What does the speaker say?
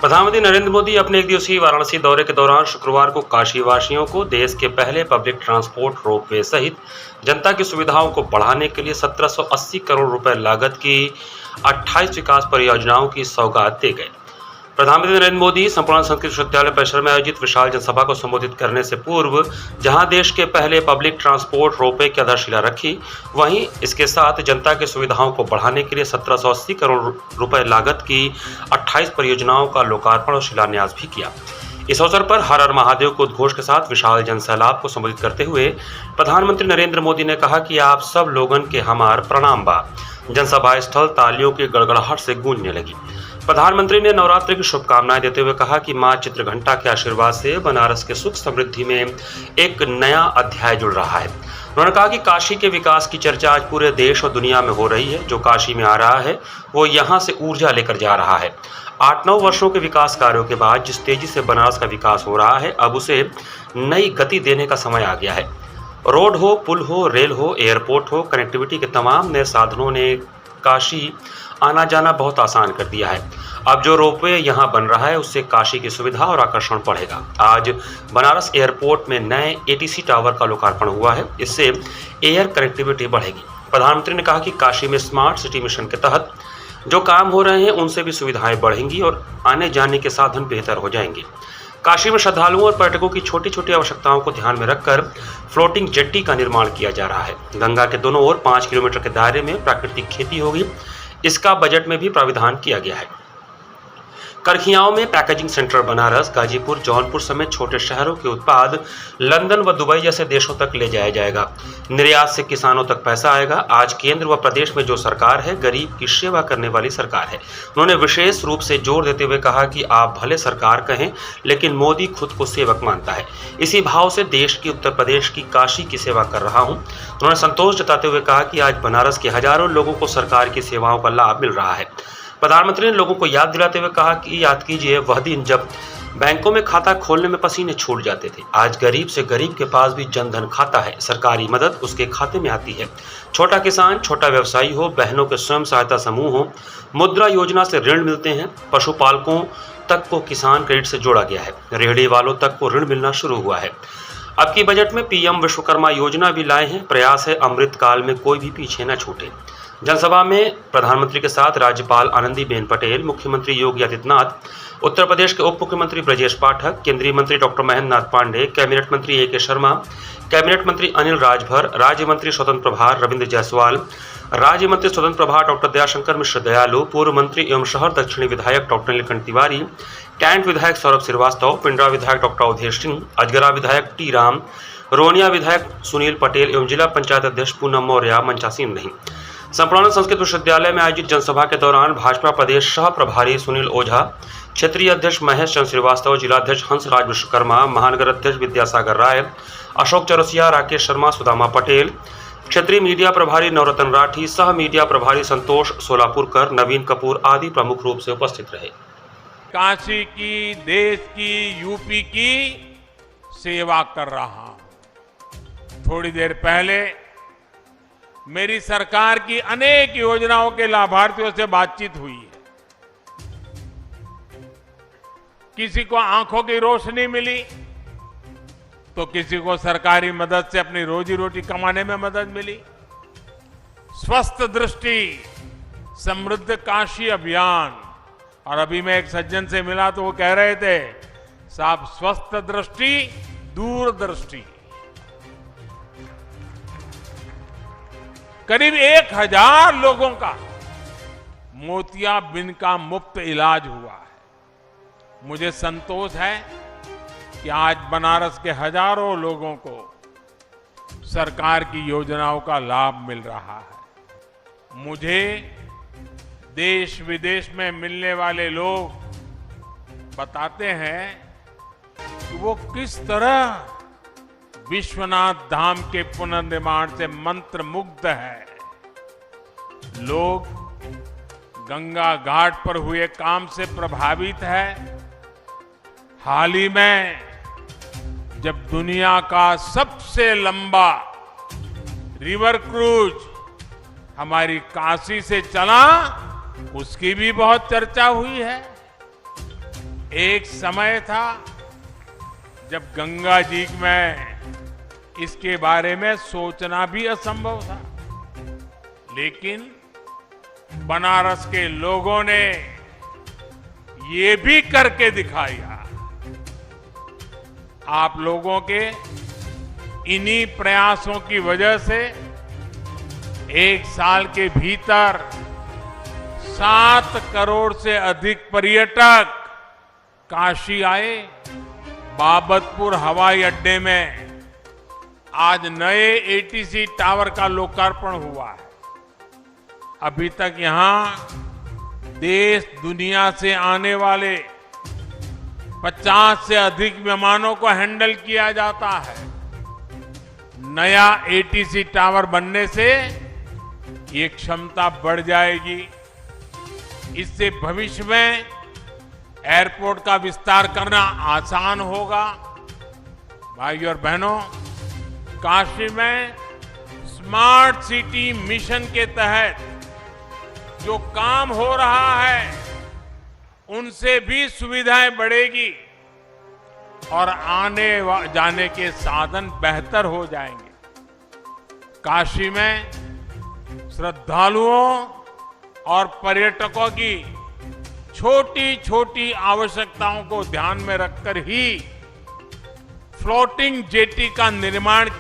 प्रधानमंत्री नरेंद्र मोदी अपने एक दिवसीय वाराणसी दौरे के दौरान शुक्रवार को काशी वासियों को देश के पहले पब्लिक ट्रांसपोर्ट रोपवे सहित जनता की सुविधाओं को बढ़ाने के लिए 1780 करोड़ रुपए लागत की 28 विकास परियोजनाओं की सौगात दे गए। प्रधानमंत्री नरेंद्र मोदी संपूर्ण संस्कृत विश्वविद्यालय परिसर में आयोजित विशाल जनसभा को संबोधित करने से पूर्व जहां देश के पहले पब्लिक ट्रांसपोर्ट रोपवे की आधारशिला रखी, वहीं इसके साथ जनता की सुविधाओं को बढ़ाने के लिए 1780 करोड़ रुपए लागत की 28 परियोजनाओं का लोकार्पण और शिलान्यास भी किया। इस अवसर पर हर हर महादेव के उद्घोष के साथ विशाल जनसैलाब को संबोधित करते हुए प्रधानमंत्री नरेंद्र मोदी ने कहा कि आप सब लोगन के हमार प्रणाम बा। जनसभा स्थल तालियों की गड़गड़ाहट से गूंजने लगी। प्रधानमंत्री ने नवरात्रि की शुभकामनाएं देते हुए कहा कि मां चित्रघंटा के आशीर्वाद से बनारस के सुख समृद्धि में एक नया अध्याय जुड़ रहा है। उन्होंने कहा कि काशी के विकास की चर्चा आज पूरे देश और दुनिया में हो रही है। जो काशी में आ रहा है वो यहाँ से ऊर्जा लेकर जा रहा है। 8-9 वर्षों के विकास कार्यों के बाद जिस तेजी से बनारस का विकास हो रहा है, अब उसे नई गति देने का समय आ गया है। रोड हो, पुल हो, रेल हो, एयरपोर्ट हो, कनेक्टिविटी के तमाम नए साधनों ने काशी आना जाना बहुत आसान कर दिया है। अब जो रोपवे यहाँ बन रहा है उससे काशी की सुविधा और आकर्षण बढ़ेगा। आज बनारस एयरपोर्ट में नए एटीसी टावर का लोकार्पण हुआ है। इससे एयर कनेक्टिविटी बढ़ेगी। प्रधानमंत्री ने कहा कि काशी में स्मार्ट सिटी मिशन के तहत जो काम हो रहे हैं उनसे भी सुविधाएं बढ़ेंगी और आने जाने के साधन बेहतर हो जाएंगे। काशी में श्रद्धालुओं और पर्यटकों की छोटी छोटी आवश्यकताओं को ध्यान में रखकर फ्लोटिंग जेट्टी का निर्माण किया जा रहा है। गंगा के दोनों ओर 5 किलोमीटर के दायरे में प्राकृतिक खेती होगी। इसका बजट में भी प्राविधान किया गया है। करखियाओं में पैकेजिंग सेंटर बनारस, गाजीपुर, जौनपुर समेत छोटे शहरों के उत्पाद लंदन व दुबई जैसे देशों तक ले जाया जाएगा। निर्यात से किसानों तक पैसा आएगा। आज केंद्र व प्रदेश में जो सरकार है, गरीब की सेवा करने वाली सरकार है। उन्होंने विशेष रूप से जोर देते हुए कहा कि आप भले सरकार कहें, लेकिन मोदी खुद को सेवक मानता है। इसी भाव से देश की, उत्तर प्रदेश की, काशी की सेवा कर रहा हूं। उन्होंने संतोष जताते हुए कहा कि आज बनारस के हजारों लोगों को सरकार की सेवाओं का लाभ मिल रहा है। प्रधानमंत्री ने लोगों को याद दिलाते हुए कहा कि याद कीजिए वह दिन जब बैंकों में खाता खोलने में पसीने छूट जाते थे। आज गरीब से गरीब के पास भी जनधन खाता है। सरकारी मदद उसके खाते में आती है। छोटा किसान, छोटा व्यवसायी हो, बहनों के स्वयं सहायता समूह हो, मुद्रा योजना से ऋण मिलते हैं। पशुपालकों तक को किसान क्रेडिट से जोड़ा गया है। रेहड़ी वालों तक को ऋण मिलना शुरू हुआ है। अब की बजट में पीएम विश्वकर्मा योजना भी लाए हैं। प्रयास है अमृत काल में कोई भी पीछे न छूटे। जनसभा में प्रधानमंत्री के साथ राज्यपाल आनंदीबेन पटेल, मुख्यमंत्री योगी आदित्यनाथ, उत्तर प्रदेश के उप मुख्यमंत्री ब्रजेश पाठक, केंद्रीय मंत्री डॉक्टर महेंद्र नाथ पांडे, कैबिनेट मंत्री ए के शर्मा, कैबिनेट मंत्री अनिल राजभर, राज्य मंत्री स्वतंत्र प्रभार रविंद्र जायसवाल, राज्य मंत्री स्वतंत्र प्रभार डॉक्टर दयाशंकर मिश्र दयालु, पूर्व मंत्री एवं शहर दक्षिणी विधायक डॉक्टर नीलकंठ तिवारी, कैंट विधायक सौरभ श्रीवास्तव, पिंडरा विधायक डॉक्टर अवधेश सिंह, अजगरा विधायक टी राम, रोनिया विधायक सुनील पटेल एवं जिला पंचायत अध्यक्ष पूनम मौर्य मंचासीन रहीं। संपूर्ण संस्कृत विश्वविद्यालय में आयोजित जनसभा के दौरान भाजपा प्रदेश सह प्रभारी सुनील ओझा, क्षेत्रीय अध्यक्ष महेश चंद्र श्रीवास्तव, जिलाध्यक्ष हंसराज विश्वकर्मा, महानगर अध्यक्ष विद्यासागर राय, अशोक चौरसिया, राकेश शर्मा, सुदामा पटेल, क्षेत्रीय मीडिया प्रभारी नवरत्न राठी, सह मीडिया प्रभारी संतोष सोलापुरकर, नवीन कपूर आदि प्रमुख रूप से उपस्थित रहे। काशी की, देश की, यूपी की सेवा कर रहा हूं। थोड़ी देर पहले मेरी सरकार की अनेक योजनाओं के लाभार्थियों से बातचीत हुई है। किसी को आंखों की रोशनी मिली तो किसी को सरकारी मदद से अपनी रोजी रोटी कमाने में मदद मिली। स्वस्थ दृष्टि समृद्ध काशी अभियान, और अभी मैं एक सज्जन से मिला तो वो कह रहे थे, साहब स्वस्थ दृष्टि, दूरदृष्टि। करीब 1000 लोगों का मोतियाबिंद का मुफ्त इलाज हुआ है। मुझे संतोष है कि आज बनारस के हजारों लोगों को सरकार की योजनाओं का लाभ मिल रहा है। मुझे देश विदेश में मिलने वाले लोग बताते हैं कि वो किस तरह विश्वनाथ धाम के पुनर्निर्माण से मंत्र मुग्ध है। लोग गंगा घाट पर हुए काम से प्रभावित है। हाल ही में जब दुनिया का सबसे लंबा रिवर क्रूज हमारी काशी से चला, उसकी भी बहुत चर्चा हुई है। एक समय था जब गंगा जी में इसके बारे में सोचना भी असंभव था, लेकिन बनारस के लोगों ने ये भी करके दिखाया। आप लोगों के इन्हीं प्रयासों की वजह से एक साल के भीतर 7 करोड़ से अधिक पर्यटक काशी आए। बाबतपुर हवाई अड्डे में आज नए एटीसी टावर का लोकार्पण हुआ है। अभी तक यहां देश दुनिया से आने वाले 50 से अधिक विमानों को हैंडल किया जाता है। नया एटीसी टावर बनने से ये क्षमता बढ़ जाएगी। इससे भविष्य में एयरपोर्ट का विस्तार करना आसान होगा। भाइयों और बहनों, काशी में स्मार्ट सिटी मिशन के तहत जो काम हो रहा है उनसे भी सुविधाएं बढ़ेगी और आने जाने के साधन बेहतर हो जाएंगे। काशी में श्रद्धालुओं और पर्यटकों की छोटी छोटी आवश्यकताओं को ध्यान में रखकर ही फ्लोटिंग जेटी का निर्माण